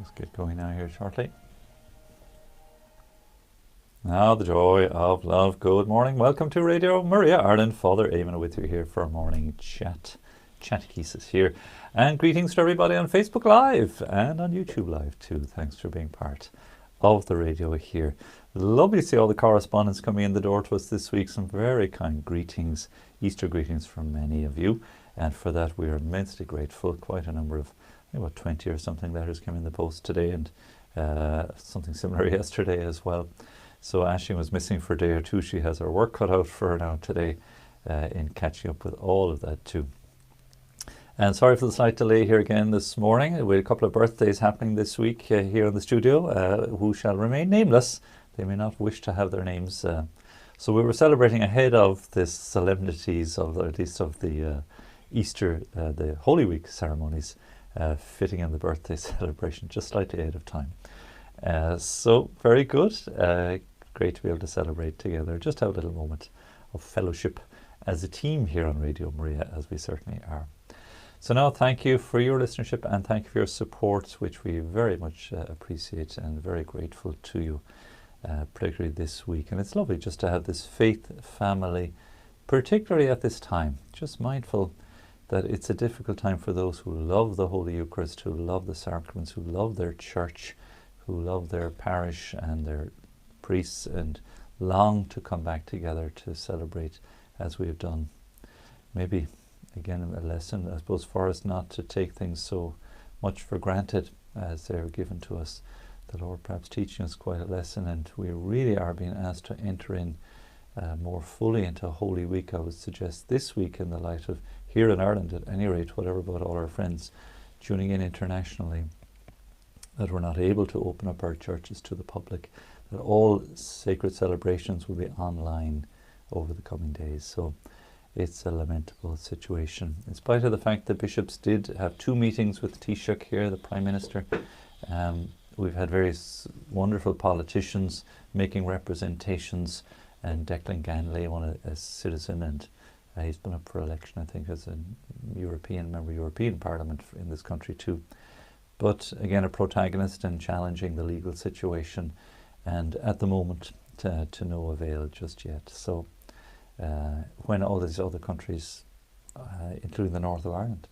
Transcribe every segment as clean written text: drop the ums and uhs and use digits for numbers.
Let's get going now here shortly. Now the joy of love. Good morning. Welcome to Radio Maria Ireland. Father Eamonn with you here for a morning chat. Chatechesis here. And greetings to everybody on Facebook Live and on YouTube Live too. Thanks for being part of the radio here. Lovely to see all the correspondence coming in the door to us this week. Some very kind greetings, Easter greetings from many of you. And for that we are immensely grateful. Quite a number of, I think about 20 or something letters came in the post today, and something similar yesterday as well. So Aisling was missing for a day or two. She has her work cut out for her now today in catching up with all of that too. And sorry for the slight delay here again this morning. We had a couple of birthdays happening this week here in the studio, who shall remain nameless. They may not wish to have their names. So we were celebrating ahead of the solemnities of, or at least of the Easter, the Holy Week ceremonies, fitting in the birthday celebration just slightly ahead of time. So very good. Great to be able to celebrate together. Just have a little moment of fellowship as a team here on Radio Maria, as we certainly are. So now thank you for your listenership and thank you for your support, which we very much appreciate and very grateful to you, particularly this week. And it's lovely just to have this faith family, particularly at this time. Just mindful that it's a difficult time for those who love the Holy Eucharist, who love the sacraments, who love their church, who love their parish and their priests and long to come back together to celebrate as we have done. Maybe, again, a lesson, I suppose, for us not to take things so much for granted as they're given to us. The Lord perhaps teaching us quite a lesson, and we really are being asked to enter in more fully into Holy Week. I would suggest this week, in the light of here in Ireland at any rate, whatever about all our friends tuning in internationally, that we're not able to open up our churches to the public, that all sacred celebrations will be online over the coming days. So it's a lamentable situation. In spite of the fact that bishops did have 2 meetings with Taoiseach here, the Prime Minister, we've had various wonderful politicians making representations, and Declan Ganley, a citizen, and he's been up for election, I think, as a European member of European Parliament in this country too. But again, a protagonist and challenging the legal situation, and at the moment to no avail just yet. So when all these other countries, including the north of Ireland,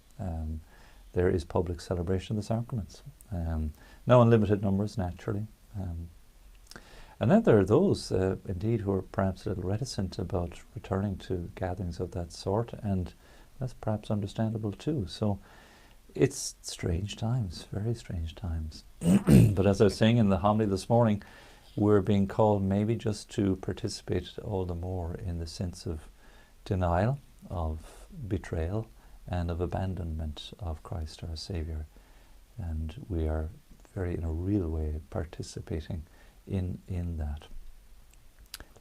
there is public celebration of the sacraments. Now in limited numbers, naturally. And then there are those, indeed, who are perhaps a little reticent about returning to gatherings of that sort, and that's perhaps understandable too. So it's strange times, very strange times. But as I was saying in the homily this morning, we're being called maybe just to participate all the more in the sense of denial, of betrayal, and of abandonment of Christ our Saviour. And we are very, in a real way, participating in that.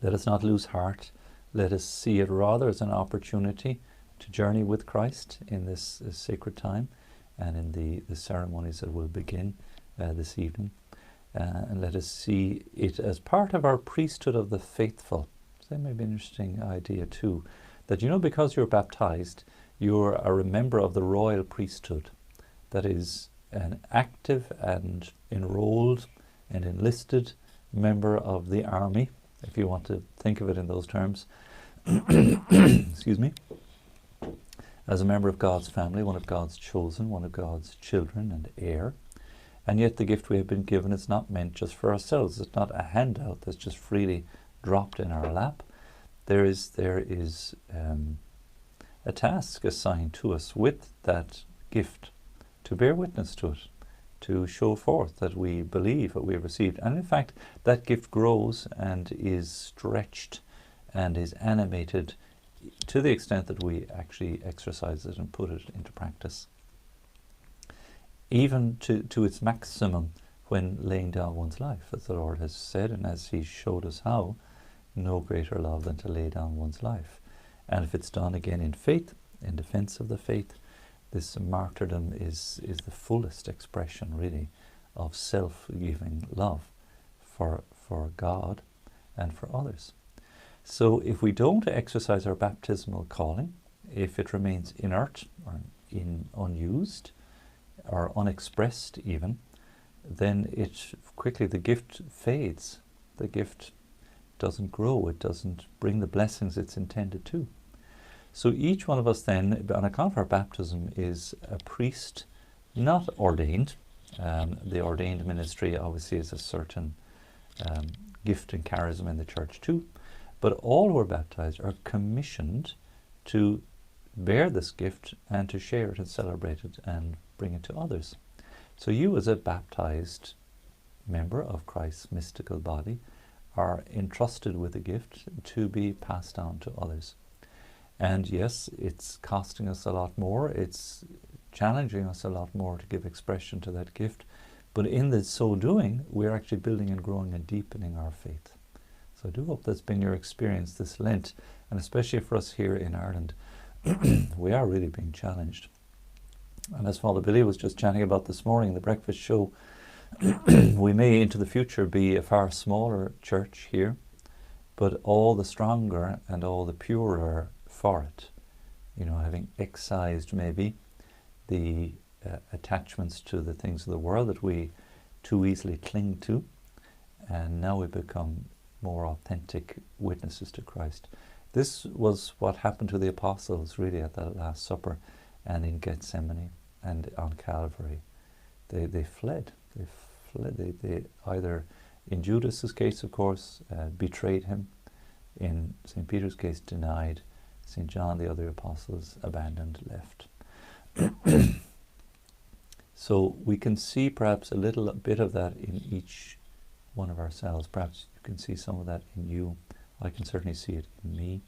Let us not lose heart. Let us see it rather as an opportunity to journey with Christ in this sacred time, and in the ceremonies that will begin this evening. And let us see it as part of our priesthood of the faithful. So that may be an interesting idea too, that because you're baptized, you're a member of the royal priesthood, that is an active and enrolled and enlisted member of the army, if you want to think of it in those terms. Excuse me. As a member of God's family, one of God's chosen, one of God's children and heir. And yet the gift we have been given is not meant just for ourselves. It's not a handout that's just freely dropped in our lap. There is a task assigned to us with that gift, to bear witness to it, to show forth that we believe what we have received. And in fact, that gift grows and is stretched and is animated to the extent that we actually exercise it and put it into practice, even to its maximum when laying down one's life, as the Lord has said, and as He showed us how, no greater love than to lay down one's life. And if it's done again in faith, in defense of the faith, this martyrdom is the fullest expression, really, of self-giving love for God and for others. So if we don't exercise our baptismal calling, if it remains inert or unused or unexpressed even, then the gift fades. The gift doesn't grow. It doesn't bring the blessings it's intended to. So each one of us then, on account of our baptism, is a priest, not ordained. The ordained ministry obviously is a certain gift and charism in the church too. But all who are baptized are commissioned to bear this gift and to share it and celebrate it and bring it to others. So you, as a baptized member of Christ's mystical body, are entrusted with a gift to be passed on to others. And yes, it's costing us a lot more. It's challenging us a lot more to give expression to that gift. But in the so doing, we're actually building and growing and deepening our faith. So I do hope that's been your experience this Lent, and especially for us here in Ireland. We are really being challenged. And as Father Billy was just chatting about this morning in the breakfast show, we may into the future be a far smaller church here, but all the stronger and all the purer for it. You know, having excised maybe the attachments to the things of the world that we too easily cling to, and now we become more authentic witnesses to Christ. This was what happened to the apostles really at that Last Supper and in Gethsemane and on Calvary. They fled. They either, in Judas's case, of course, betrayed him. In St. Peter's case, denied. St. John, the other apostles, abandoned, left. So we can see perhaps a little bit of that in each one of ourselves. Perhaps you can see some of that in you. I can certainly see it in me.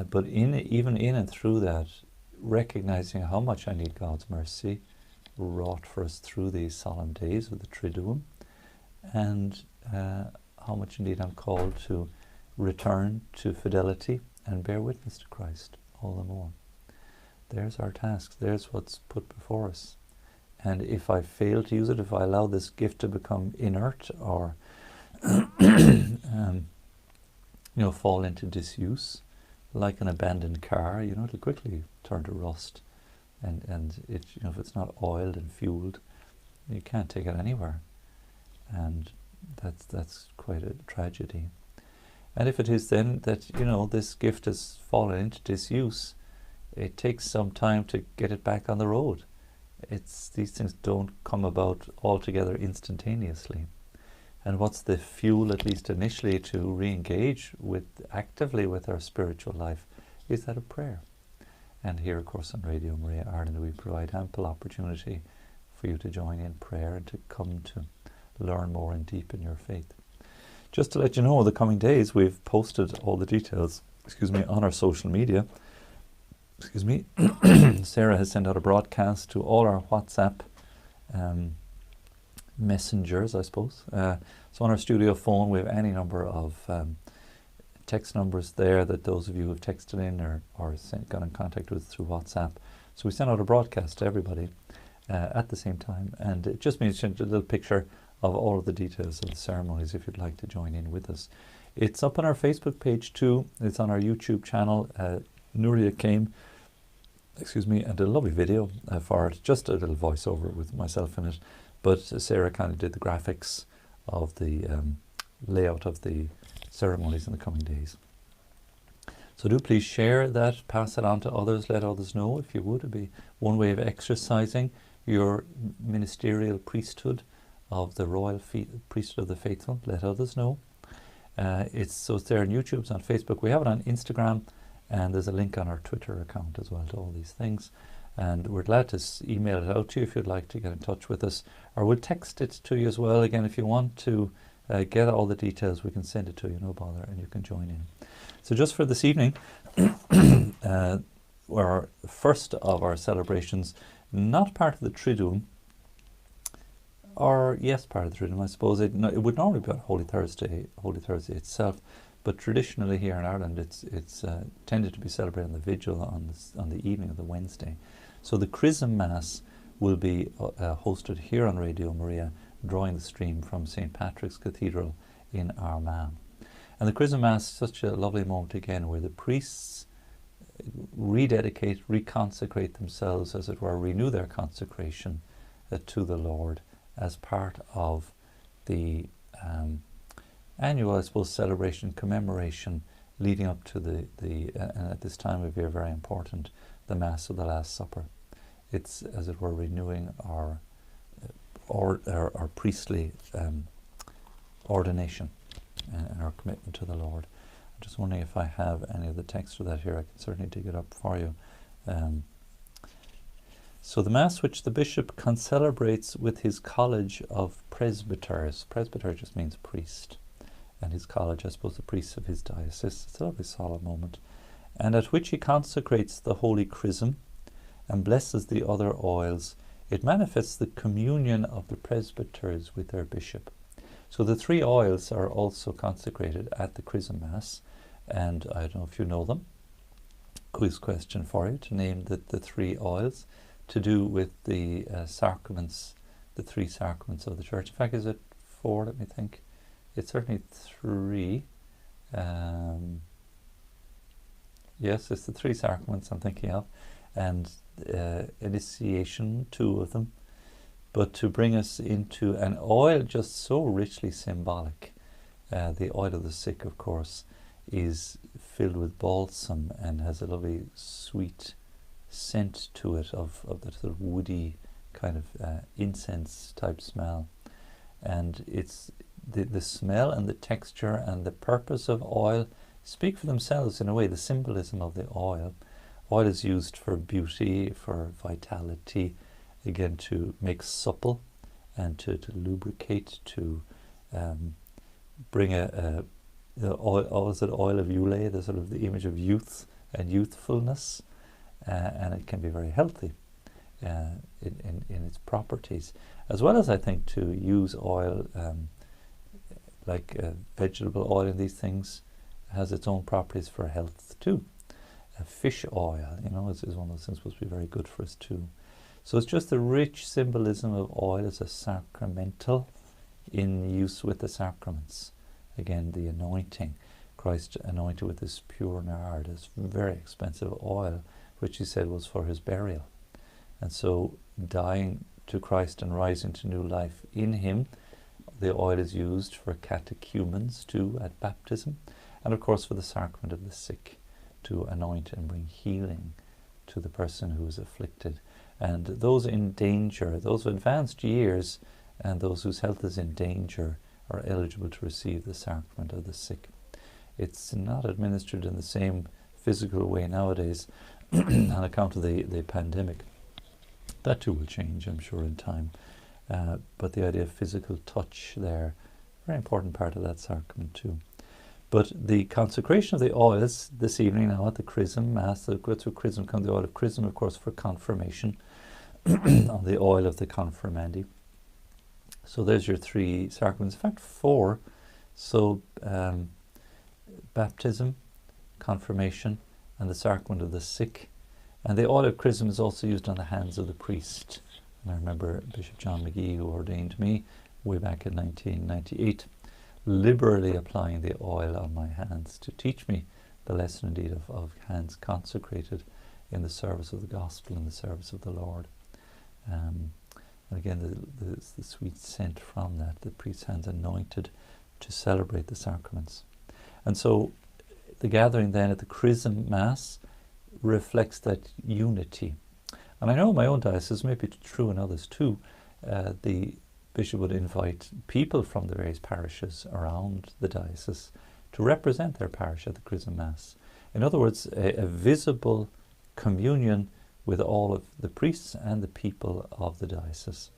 But even in and through that, recognizing how much I need God's mercy wrought for us through these solemn days of the Triduum, and how much indeed I'm called to return to fidelity and bear witness to Christ all the more. There's our task. There's what's put before us. And if I fail to use it, if I allow this gift to become inert or fall into disuse, like an abandoned car, it'll quickly turn to rust. And it, if it's not oiled and fueled, you can't take it anywhere. And that's quite a tragedy. And if it is then that, this gift has fallen into disuse, it takes some time to get it back on the road. These things don't come about altogether instantaneously. And what's the fuel, at least initially, to re-engage actively with our spiritual life, is that of prayer. And here, of course, on Radio Maria Ireland, we provide ample opportunity for you to join in prayer and to come to learn more and deepen your faith. Just to let you know, the coming days, we've posted all the details, on our social media. Sarah has sent out a broadcast to all our WhatsApp messengers, I suppose. So on our studio phone, we have any number of text numbers there that those of you who have texted in or got in contact with through WhatsApp. So we sent out a broadcast to everybody at the same time, and it just means a little picture of all of the details of the ceremonies if you'd like to join in with us. It's up on our Facebook page too. It's on our YouTube channel. Nuria came, and a lovely video for it, just a little voiceover with myself in it. But Sarah kind of did the graphics of the layout of the ceremonies in the coming days. So do please share that, pass it on to others, let others know if you would. It'd be one way of exercising your ministerial priesthood of the royal priesthood of the faithful. Let others know. It's there on YouTube, it's on Facebook. We have it on Instagram, and there's a link on our Twitter account as well to all these things. And we're glad to email it out to you if you'd like to get in touch with us, or we'll text it to you as well. Again, if you want to get all the details, we can send it to you, no bother, and you can join in. So just for this evening, our first of our celebrations, not part of the Triduum, or yes, part of the Triduum, I suppose. It would normally be on Holy Thursday itself, but traditionally here in Ireland, it's tended to be celebrated on the vigil on the evening of the Wednesday. So the Chrism Mass will be hosted here on Radio Maria, drawing the stream from St. Patrick's Cathedral in Armagh. And the Chrism Mass is such a lovely moment again, where the priests reconsecrate themselves, as it were, renew their consecration to the Lord, as part of the annual, I suppose, celebration, commemoration leading up to and at this time of year, very important, the Mass of the Last Supper. It's, as it were, renewing our priestly ordination and our commitment to the Lord. I'm just wondering if I have any of the text for that here. I can certainly dig it up for you. So the Mass which the bishop concelebrates with his college of presbyters. Presbyter just means priest. And his college, I suppose, the priests of his diocese. It's a lovely solemn moment. And at which he consecrates the holy chrism and blesses the other oils. It manifests the communion of the presbyters with their bishop. So the 3 oils are also consecrated at the chrism mass. And I don't know if you know them. Quiz question for you to name the 3 oils to do with the sacraments, the 3 sacraments of the church. In fact, is it 4? Let me think. It's certainly 3. Yes, it's the 3 sacraments I'm thinking of. And initiation, 2 of them. But to bring us into an oil just so richly symbolic. The oil of the sick, of course, is filled with balsam and has a lovely sweet scent to it of that sort of woody kind of incense type smell. And it's the smell and the texture and the purpose of oil speak for themselves in a way. The symbolism of the oil. Oil is used for beauty, for vitality, again to make supple and to lubricate, to bring the oil, is it oil of Eulay, the sort of the image of youth and youthfulness, and it can be very healthy in its properties, as well as I think to use oil like vegetable oil in these things has its own properties for health too. Fish oil, you know, is one of those things supposed to be very good for us too. So it's just the rich symbolism of oil as a sacramental in use with the sacraments. Again, the anointing. Christ anointed with this pure nard, this very expensive oil, which he said was for his burial. And so dying to Christ and rising to new life in him, the oil is used for catechumens too at baptism, and of course for the sacrament of the sick, to anoint and bring healing to the person who is afflicted. And those in danger, those of advanced years, and those whose health is in danger are eligible to receive the sacrament of the sick. It's not administered in the same physical way nowadays on account of the pandemic. That too will change, I'm sure, in time. But the idea of physical touch there, very important part of that sacrament too. But the consecration of the oils this evening now at the Chrism Mass, the Chrism comes the oil of Chrism, of course, for confirmation, on the oil of the confirmandi. So there's your 3 sacraments, in fact 4. So baptism, confirmation, and the sacrament of the sick. And the oil of chrism is also used on the hands of the priest. And I remember Bishop John McGee, who ordained me way back in 1998, liberally applying the oil on my hands to teach me the lesson indeed of hands consecrated in the service of the gospel, in the service of the Lord. And again, the sweet scent from that, the priest's hands anointed to celebrate the sacraments. And so the gathering then at the Chrism Mass reflects that unity. And I know in my own diocese, maybe true in others too, the bishop would invite people from the various parishes around the diocese to represent their parish at the Chrism Mass. In other words, a visible communion with all of the priests and the people of the diocese.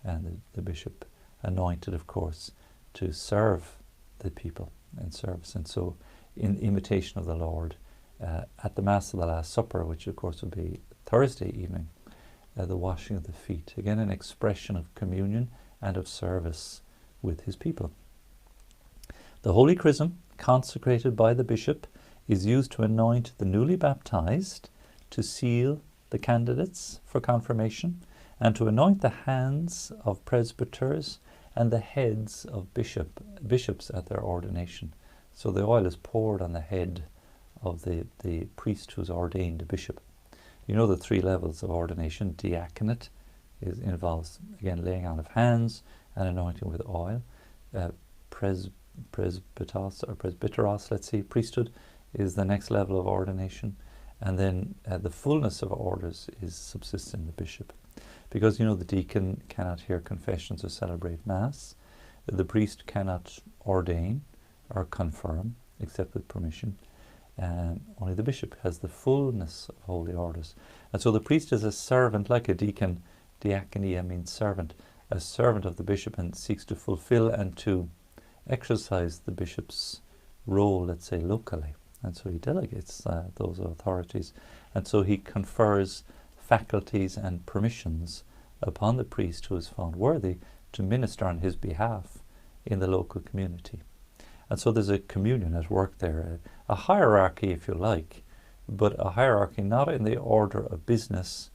And the bishop anointed, of course, to serve the people in service. And so, in imitation of the Lord, at the Mass of the Last Supper, which of course would be Thursday evening, the washing of the feet. Again, an expression of communion and of service with his people. The Holy Chrism, consecrated by the bishop, is used to anoint the newly baptized, to seal the candidates for confirmation, and to anoint the hands of presbyters and the heads of bishops at their ordination. So the oil is poured on the head of the priest who's ordained a bishop. You know the 3 levels of ordination. Diaconate involves, again, laying on of hands and anointing with oil. Presbyteros, or presbyteros, let's see, priesthood is the next level of ordination. And then the fullness of orders subsists in the bishop. Because, the deacon cannot hear confessions or celebrate Mass. The priest cannot ordain or confirm, except with permission. Only the bishop has the fullness of holy orders. And so the priest is a servant, like a deacon. Diaconia means servant. A servant of the bishop, and seeks to fulfill and to exercise the bishop's role, let's say, locally. And so he delegates those authorities. And so he confers faculties and permissions upon the priest who is found worthy to minister on his behalf in the local community. And so there's a communion at work there, a hierarchy, if you like, but a hierarchy not in the order of business,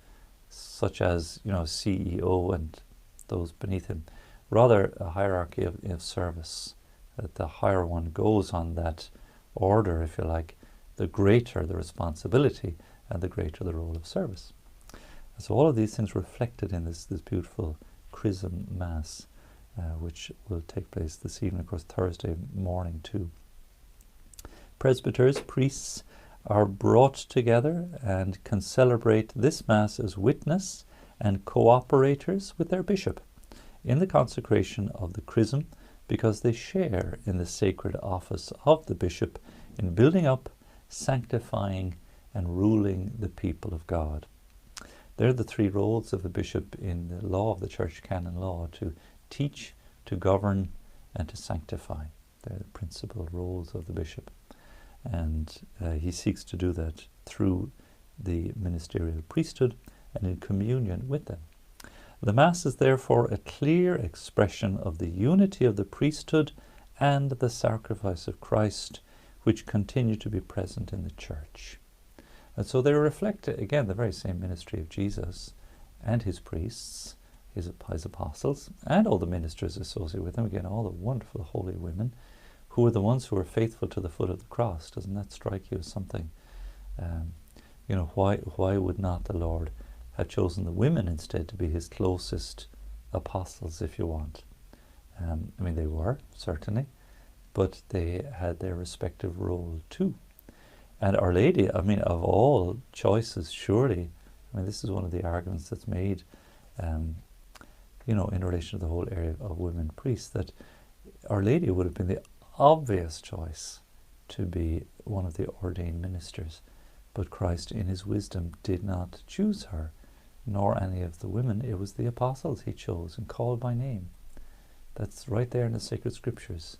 such as, CEO and those beneath him, rather a hierarchy of service, that the higher one goes on that order, if you like, the greater the responsibility and the greater the role of service. And so all of these things reflected in this beautiful Chrism Mass, which will take place this evening, of course, Thursday morning too. Presbyters, priests, are brought together and can celebrate this Mass as witness and cooperators with their bishop in the consecration of the Chrism, because they share in the sacred office of the bishop in building up, sanctifying, and ruling the people of God. They're the three roles of the bishop in the law of the Church Canon Law: to teach, to govern, and to sanctify. They're the principal roles of the bishop. And he seeks to do that through the ministerial priesthood and in communion with them. The Mass is therefore a clear expression of the unity of the priesthood and the sacrifice of Christ, which continue to be present in the Church. And so they reflect, again, the very same ministry of Jesus and his priests, his apostles, and all the ministers associated with him. Again, all the wonderful holy women who are the ones who are faithful to the foot of the cross. Doesn't that strike you as something? Why would not the Lord have chosen the women instead to be his closest apostles, if you want? They were, certainly, but they had their respective role too. And Our Lady, of all choices, surely, this is one of the arguments that's made, in relation to the whole area of women priests, that Our Lady would have been the obvious choice to be one of the ordained ministers. But Christ, in his wisdom, did not choose her, nor any of the women. It was the apostles he chose and called by name. That's right there in the sacred scriptures.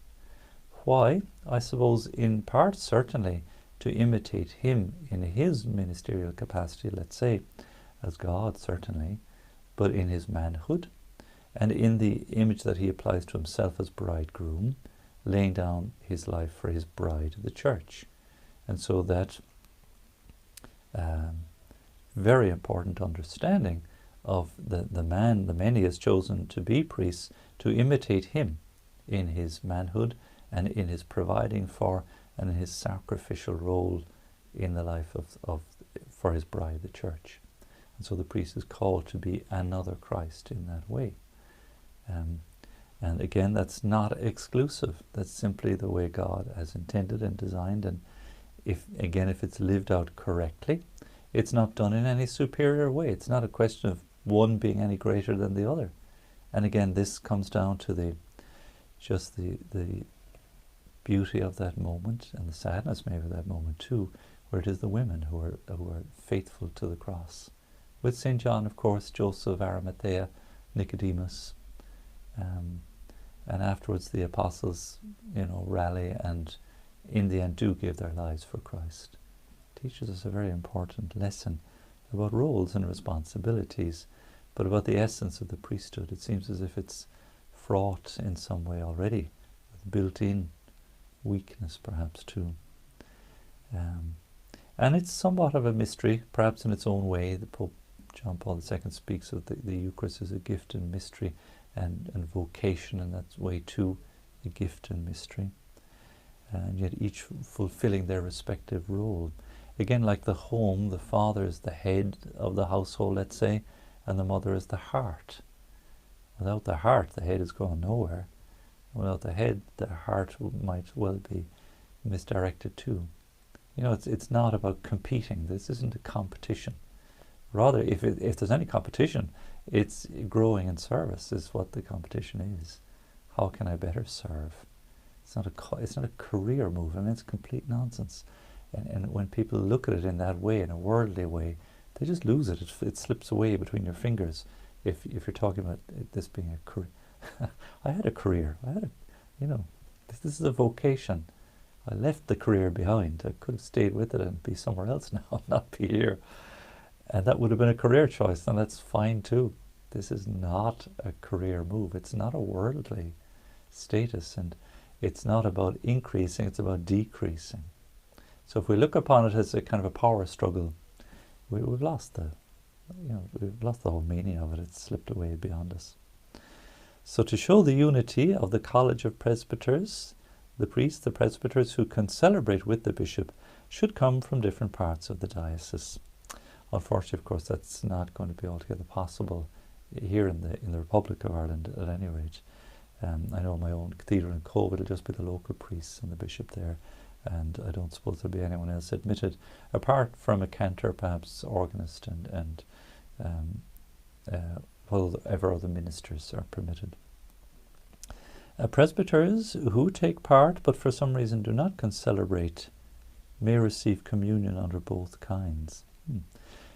Why? I suppose in part, certainly, to imitate him in his ministerial capacity, let's say, as God, certainly, but in his manhood, and in the image that he applies to himself as bridegroom, laying down his life for his bride, the Church. And so that very important understanding of the men he has chosen to be priests, to imitate him in his manhood and in his providing for and in his sacrificial role in the life for his bride, the Church. And so the priest is called to be another Christ in that way. And again, that's not exclusive. That's simply the way God has intended and designed. And if it's lived out correctly, it's not done in any superior way. It's not a question of one being any greater than the other. And again, this comes down to the beauty of that moment, and the sadness maybe of that moment too, where it is the women who are faithful to the cross. With St. John, of course, Joseph, Arimathea, Nicodemus, and afterwards the apostles, rally and in the end do give their lives for Christ. It teaches us a very important lesson about roles and responsibilities, but about the essence of the priesthood. It seems as if it's fraught in some way already with built-in weakness, perhaps too. And it's somewhat of a mystery, perhaps in its own way. The Pope John Paul II speaks of the Eucharist as a gift and mystery, and vocation in that way too, a gift and mystery. And yet each fulfilling their respective role. Again, like the home, the father is the head of the household, let's say, and the mother is the heart. Without the heart, the head is going nowhere. Without the head, the heart might well be misdirected too. You know, it's not about competing. This isn't a competition. Rather, if there's any competition, it's growing in service is what the competition is. How can I better serve? It's not a career move. I mean, it's complete nonsense. And when people look at it in that way, in a worldly way, they just lose it. It slips away between your fingers. If you're talking about this being a career, I had a career. This is a vocation. I left the career behind. I could have stayed with it and be somewhere else now, not be here. And that would have been a career choice, and that's fine too. This is not a career move. It's not a worldly status, and it's not about increasing, it's about decreasing. So if we look upon it as a kind of a power struggle, we've lost the whole meaning of it. It's slipped away beyond us. So to show the unity of the College of Presbyters, the priests, the presbyters who can celebrate with the bishop should come from different parts of the diocese. Unfortunately, of course, that's not going to be altogether possible here in the Republic of Ireland at any rate. I know my own cathedral in Cove, it'll just be the local priests and the bishop there, and I don't suppose there'll be anyone else admitted, apart from a cantor, perhaps organist, and whatever other ministers are permitted. Presbyters who take part but for some reason do not concelebrate may receive communion under both kinds.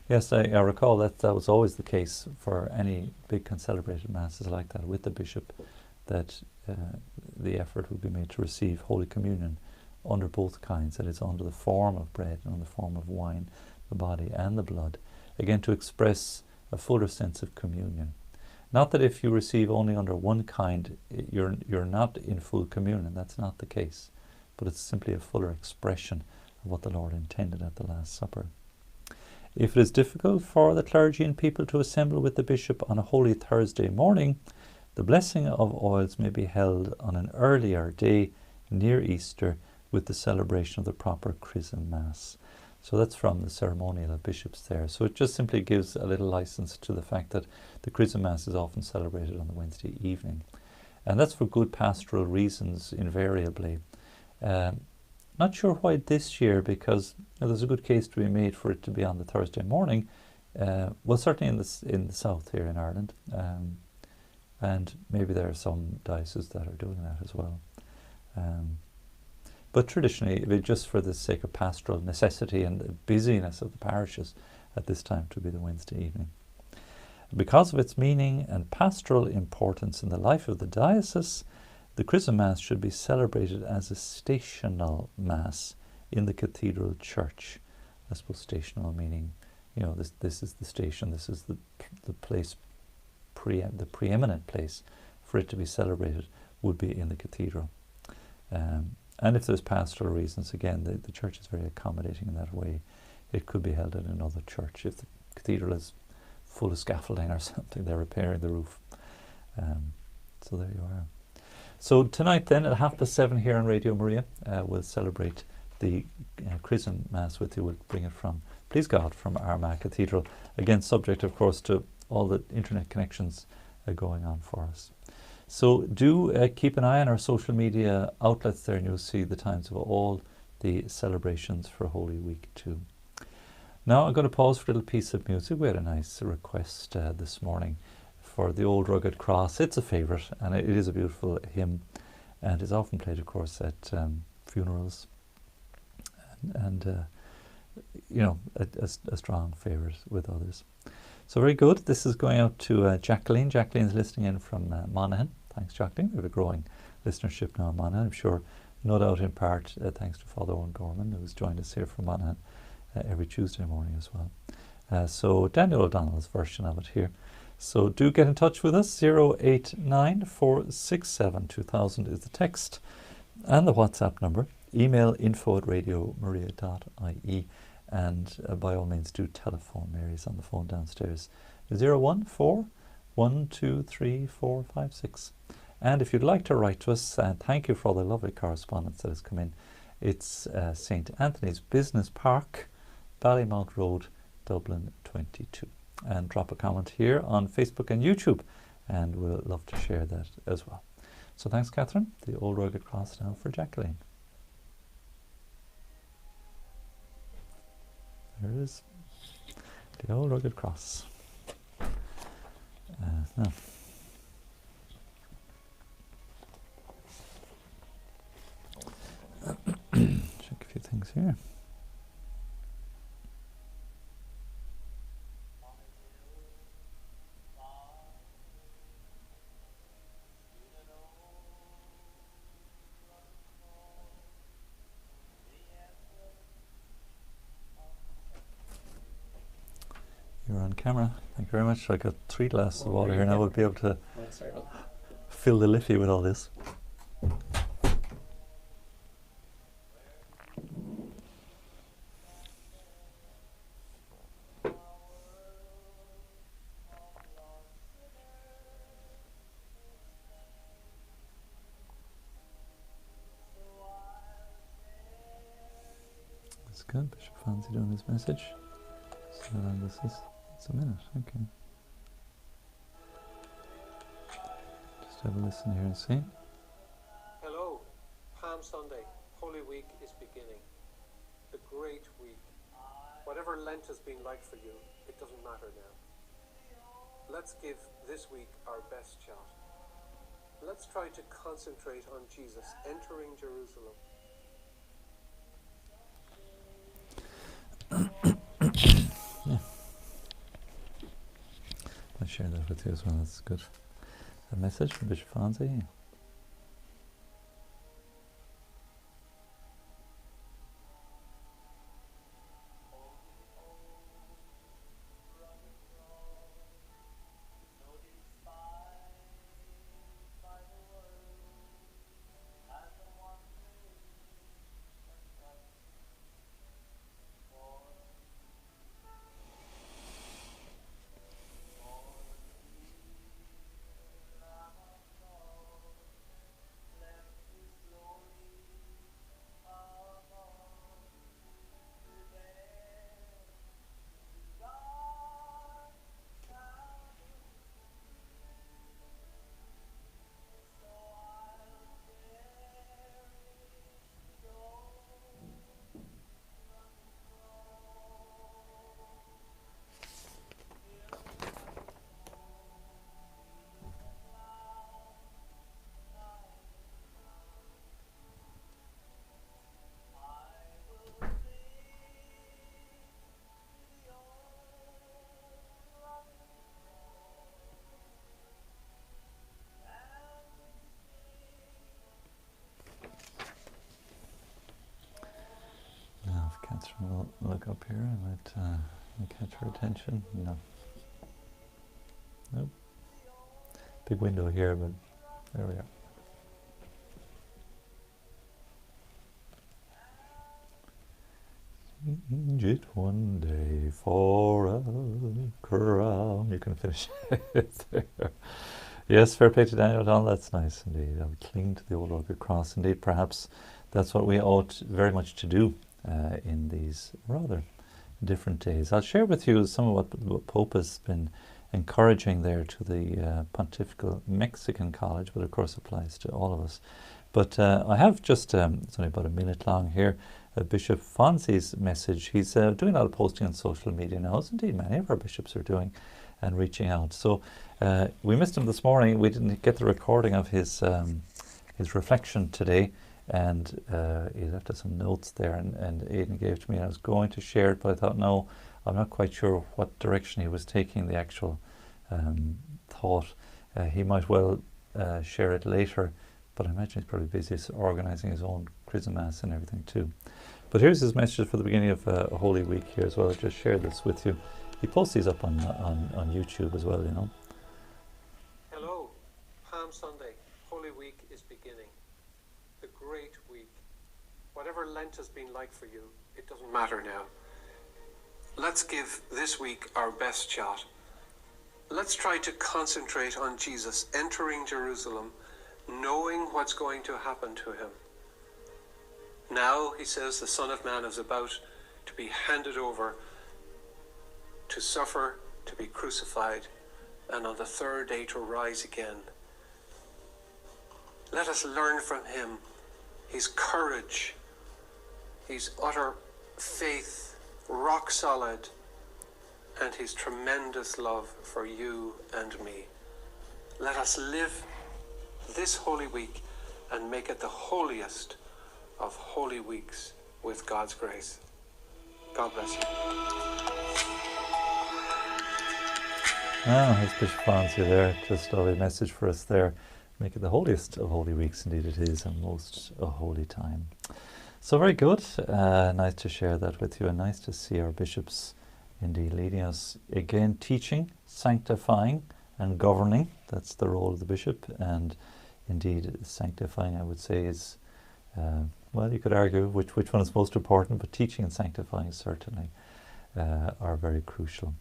Yes, I recall that was always the case for any big concelebrated masses like that with the bishop, that the effort would be made to receive Holy Communion under both kinds, that is, under the form of bread and under the form of wine, the body and the blood, again to express a fuller sense of communion. Not that if you receive only under one kind, you're not in full communion. That's not the case, but it's simply a fuller expression of what the Lord intended at the Last Supper. If it is difficult for the clergy and people to assemble with the bishop on a Holy Thursday morning, the blessing of oils may be held on an earlier day near Easter with the celebration of the proper Chrism Mass. So that's from the ceremonial of bishops there. So it just simply gives a little license to the fact that the Chrism Mass is often celebrated on the Wednesday evening. And that's for good pastoral reasons, invariably. Not sure why this year, because there's a good case to be made for it to be on the Thursday morning. Well, certainly in the south here in Ireland. And maybe there are some dioceses that are doing that as well. But traditionally, just for the sake of pastoral necessity and the busyness of the parishes at this time, to be the Wednesday evening. Because of its meaning and pastoral importance in the life of the diocese, the Chrism Mass should be celebrated as a stational Mass in the cathedral church. I suppose stational meaning, this is the station, this is the place, the preeminent place for it to be celebrated would be in the cathedral. And if there's pastoral reasons, again, the church is very accommodating in that way. It could be held in another church. If the cathedral is full of scaffolding or something, they're repairing the roof. So there you are. So tonight then at 7:30 here on Radio Maria, we'll celebrate the Chrism Mass with you. We'll bring it from, please God, from Armagh Cathedral. Again, subject of course to all the internet connections going on for us. So do keep an eye on our social media outlets there, and you'll see the times of all the celebrations for Holy Week too. Now I'm going to pause for a little piece of music. We had a nice request this morning for the Old Rugged Cross. It's a favourite, and it is a beautiful hymn, and it's often played, of course, at funerals, and a strong favourite with others. So very good. This is going out to Jacqueline. Jacqueline's listening in from Monaghan. Thanks, Jacqueline. We have a growing listenership now in Monaghan. I'm sure, no doubt in part, thanks to Father Owen Gorman, who's joined us here from Monaghan every Tuesday morning as well. So Daniel O'Donnell's version of it here. So do get in touch with us. 089 467 2000 is the text and the WhatsApp number. Email info@radiomaria.ie, and by all means do telephone. Mary's on the phone downstairs. 014 123 456. And if you'd like to write to us, thank you for all the lovely correspondence that has come in. It's St. Anthony's Business Park, Ballymount Road, Dublin 22. and drop a comment here on Facebook and YouTube, and we'll love to share that as well. So thanks, Catherine. The old rugged cross now for Jacqueline. There it is. The old rugged cross. No. Check a few things here. You're on camera. Thank you very much. I got 3 glasses of water here now. We'll be able to fill the liffey with all this. That's good. Bishop Fancy doing his message. So how long this is? It's a minute. Okay. Just have a listen here and see. Hello. Palm Sunday. Holy Week is beginning. The great week. Whatever Lent has been like for you, it doesn't matter now. Let's give this week our best shot. Let's try to concentrate on Jesus entering Jerusalem. Yeah. I'll share that with you as well. That's good. A message from Bishop Fonzie. Catherine will look up here. I might catch her attention. No. Nope. Big window here, but there we are. Change it one day for a crown. You can finish it there. Yes, fair play to Daniel O'Donnell. That's nice indeed. I'll cling to the old rugged cross. Indeed, perhaps that's what we ought very much to do in these rather different days. I'll share with you some of what the Pope has been encouraging there to the Pontifical Mexican College, but of course applies to all of us. But I have just, it's only about a minute long here, Bishop Fonzie's message. He's doing a lot of posting on social media now, as indeed many of our bishops are doing, and reaching out. So we missed him this morning. We didn't get the recording of his reflection today, and he left us some notes there, and Aidan gave to me. I was going to share it, but I thought, no, I'm not quite sure what direction he was taking the actual thought. He might well share it later, but I imagine he's probably busy organising his own Chrism Mass and everything too. But here's his message for the beginning of Holy Week here as well. I'll just share this with you. He posts these up on YouTube as well, you know. Hello, Palm Sunday. Holy Week is beginning. The great week. Whatever Lent has been like for you, it doesn't matter now. Let's give this week our best shot. Let's try to concentrate on Jesus entering Jerusalem, knowing what's going to happen to him. Now, he says, the Son of Man is about to be handed over to suffer to be crucified, and on the third day to rise again. Let us learn from him his courage, his utter faith, rock solid, and his tremendous love for you and me. Let us live this Holy Week and make it the holiest of Holy Weeks with God's grace. God bless you. As Bishop Francie there, just a lovely message for us there. Make it the holiest of Holy Weeks, indeed it is, and most a holy time. So very good, nice to share that with you, and nice to see our bishops indeed leading us again, teaching, sanctifying and governing. That's the role of the bishop, and indeed sanctifying, I would say, is, well, you could argue which one is most important, but teaching and sanctifying certainly are very crucial.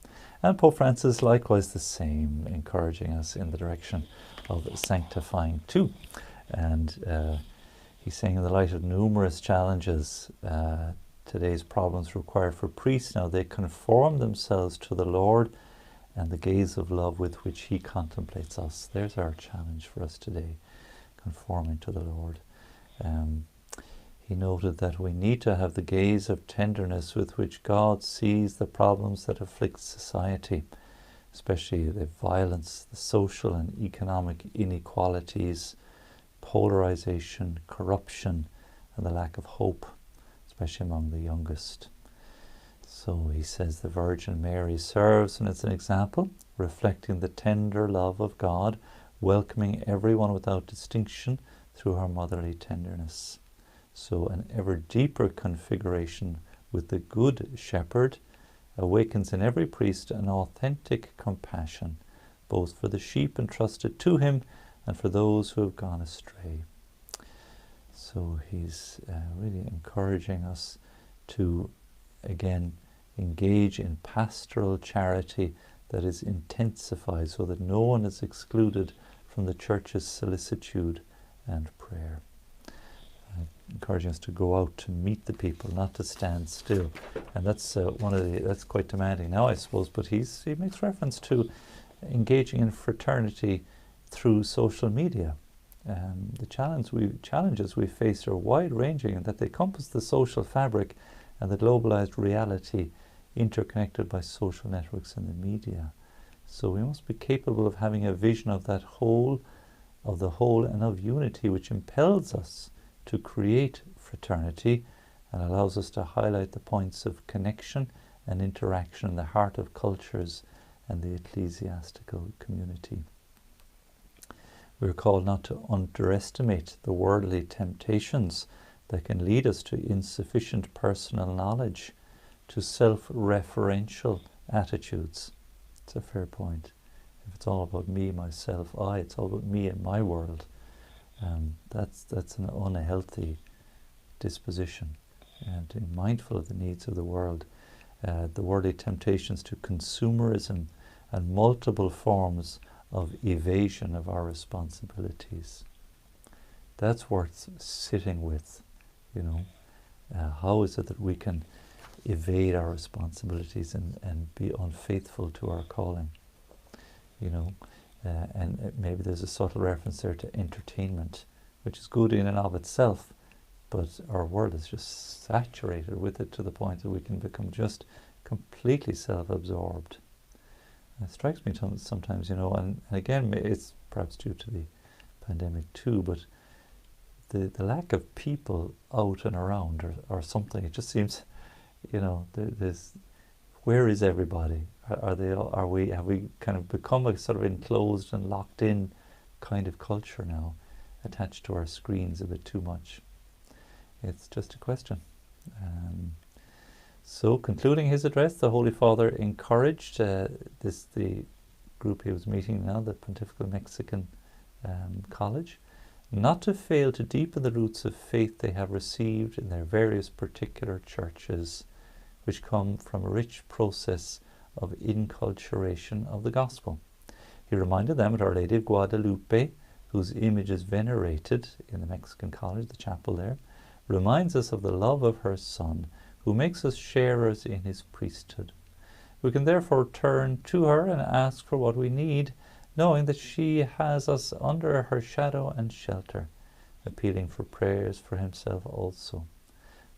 And Pope Francis likewise the same, encouraging us in the direction of sanctifying too. And he's saying, in the light of numerous challenges, today's problems require for priests now they conform themselves to the Lord and the gaze of love with which he contemplates us. There's our challenge for us today, conforming to the Lord. He noted that we need to have the gaze of tenderness with which God sees the problems that afflict society, especially the violence, the social and economic inequalities, polarization, corruption, and the lack of hope, especially among the youngest. So he says the Virgin Mary serves, and it's an example, reflecting the tender love of God, welcoming everyone without distinction through her motherly tenderness. So an ever deeper configuration with the Good Shepherd awakens in every priest an authentic compassion, both for the sheep entrusted to him and for those who have gone astray. So he's really encouraging us to, again, engage in pastoral charity that is intensified so that no one is excluded from the Church's solicitude and prayer. Encouraging us to go out to meet the people, not to stand still. And that's that's quite demanding now, I suppose, but he makes reference to engaging in fraternity through social media. The challenges we face are wide-ranging in that they compass the social fabric and the globalized reality interconnected by social networks and the media. So we must be capable of having a vision of that whole, of the whole and of unity, which impels us to create fraternity and allows us to highlight the points of connection and interaction in the heart of cultures and the ecclesiastical community. We are called not to underestimate the worldly temptations that can lead us to insufficient personal knowledge, to self-referential attitudes. It's a fair point. If it's all about me, myself, it's all about me and my world. That's an unhealthy disposition, and to be mindful of the needs of the world, the worldly temptations to consumerism and multiple forms of evasion of our responsibilities. That's worth sitting with, how is it that we can evade our responsibilities and be unfaithful to our calling, and maybe there's a subtle reference there to entertainment, which is good in and of itself, but our world is just saturated with it to the point that we can become just completely self-absorbed. And it strikes me sometimes, and again, it's perhaps due to the pandemic too, but the lack of people out and around or something, it just seems, there's, where is everybody? Have we kind of become a sort of enclosed and locked in kind of culture now, attached to our screens a bit too much? It's just a question. So concluding his address, the Holy Father encouraged the group he was meeting now, the Pontifical Mexican College, not to fail to deepen the roots of faith they have received in their various particular churches, which come from a rich process of inculturation of the gospel. He reminded them at Our Lady of Guadalupe, whose image is venerated in the Mexican College, the chapel there, reminds us of the love of her Son, who makes us sharers in his priesthood. We can therefore turn to her and ask for what we need, knowing that she has us under her shadow and shelter, appealing for prayers for himself also.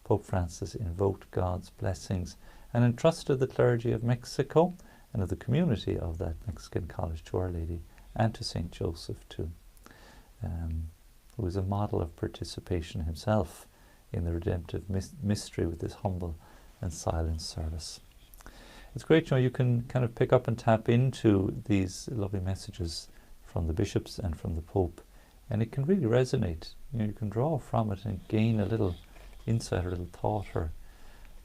Pope Francis invoked God's blessings and entrusted the clergy of Mexico and of the community of that Mexican college to Our Lady and to St. Joseph too, who was a model of participation himself in the redemptive mystery with his humble and silent service. It's great, you can kind of pick up and tap into these lovely messages from the bishops and from the Pope, and it can really resonate. You can draw from it and gain a little insight, a little thought. Or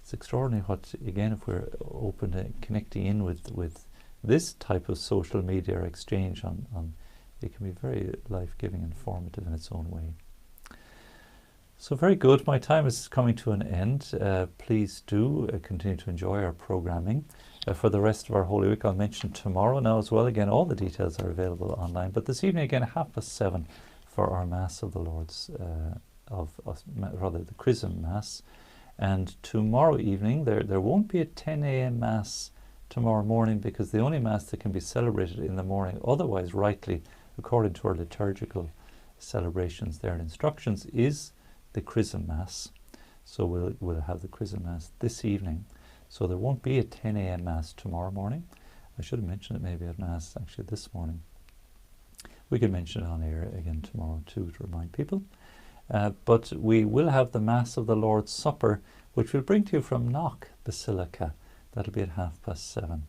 it's extraordinary what, again, if we're open to connecting in with this type of social media or exchange on it can be very life-giving and formative in its own way. So very good. My time is coming to an end. Please do continue to enjoy our programming. For the rest of our Holy Week, I'll mention tomorrow now as well. Again, all the details are available online. But this evening, again, 7:30 for our Mass of the Lord's, the Chrism Mass. And tomorrow evening, there won't be a 10 a.m. Mass tomorrow morning, because the only Mass that can be celebrated in the morning, otherwise rightly, according to our liturgical celebrations there and instructions, is the Chrism Mass. So we'll have the Chrism Mass this evening. So there won't be a 10 a.m. Mass tomorrow morning. I should have mentioned it maybe at Mass actually this morning. We can mention it on air again tomorrow too to remind people. But we will have the Mass of the Lord's Supper, which we'll bring to you from Knock Basilica. That'll be at 7:30.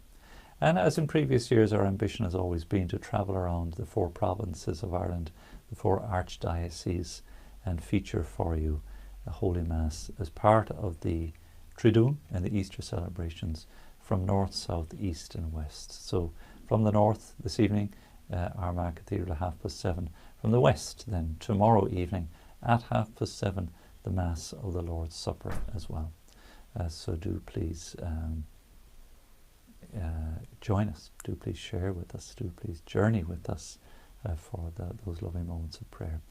And as in previous years, our ambition has always been to travel around the 4 provinces of Ireland, the 4 archdioceses, and feature for you a Holy Mass as part of the Triduum and the Easter celebrations from north, south, east and west. So from the north this evening, Armagh Cathedral at 7:30. From the west then, tomorrow evening at 7:30, the Mass of the Lord's Supper as well. So do please join us. Do please share with us. Do please journey with us for those lovely moments of prayer.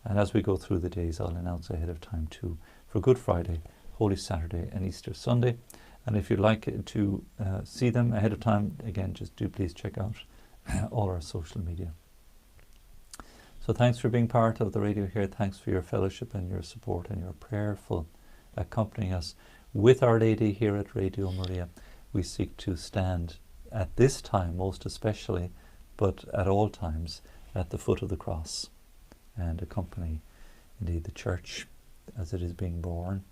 And as we go through the days, I'll announce ahead of time too for Good Friday, Holy Saturday and Easter Sunday. And if you'd like to see them ahead of time, again, just do please check out all our social media. So thanks for being part of the radio here. Thanks for your fellowship and your support and your prayerful accompanying us with Our Lady here at Radio Maria. We seek to stand at this time most especially, but at all times, at the foot of the cross and accompany indeed the Church as it is being born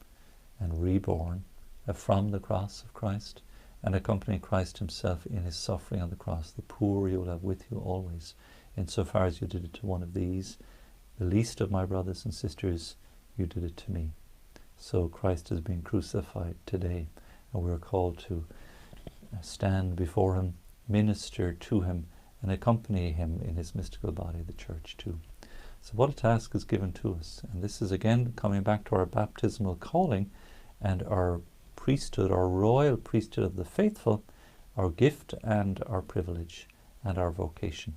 and reborn from the cross of Christ, and accompany Christ himself in his suffering on the cross. The poor you will have with you always, insofar as you did it to one of these, the least of my brothers and sisters, you did it to me. So Christ has been crucified today, and we are called to stand before him, minister to him, and accompany him in his mystical body, the Church too. So what a task is given to us. And this is again coming back to our baptismal calling and our priesthood, our royal priesthood of the faithful, our gift and our privilege and our vocation.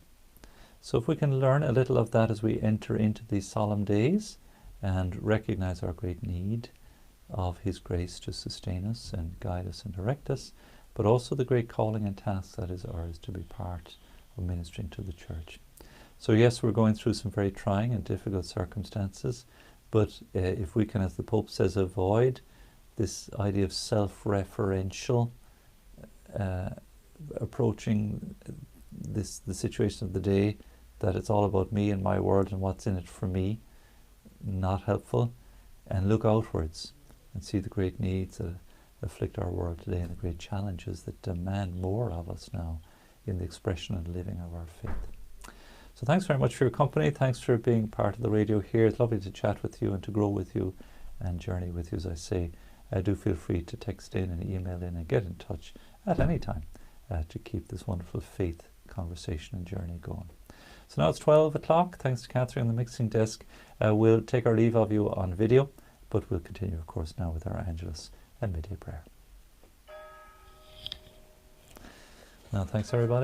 So if we can learn a little of that as we enter into these solemn days and recognize our great need of his grace to sustain us and guide us and direct us, but also the great calling and task that is ours to be part of ministering to the Church. So yes, we're going through some very trying and difficult circumstances, but if we can, as the Pope says, avoid this idea of self-referential approaching the situation of the day, that it's all about me and my world and what's in it for me, not helpful, and look outwards and see the great needs that afflict our world today and the great challenges that demand more of us now in the expression and living of our faith. So thanks very much for your company. Thanks for being part of the radio here. It's lovely to chat with you and to grow with you and journey with you, as I say. Do feel free to text in and email in and get in touch at any time to keep this wonderful faith conversation and journey going. So now it's 12 o'clock. Thanks to Catherine on the mixing desk. We'll take our leave of you on video, but we'll continue, of course, now with our Angelus and midday prayer. Now, thanks everybody.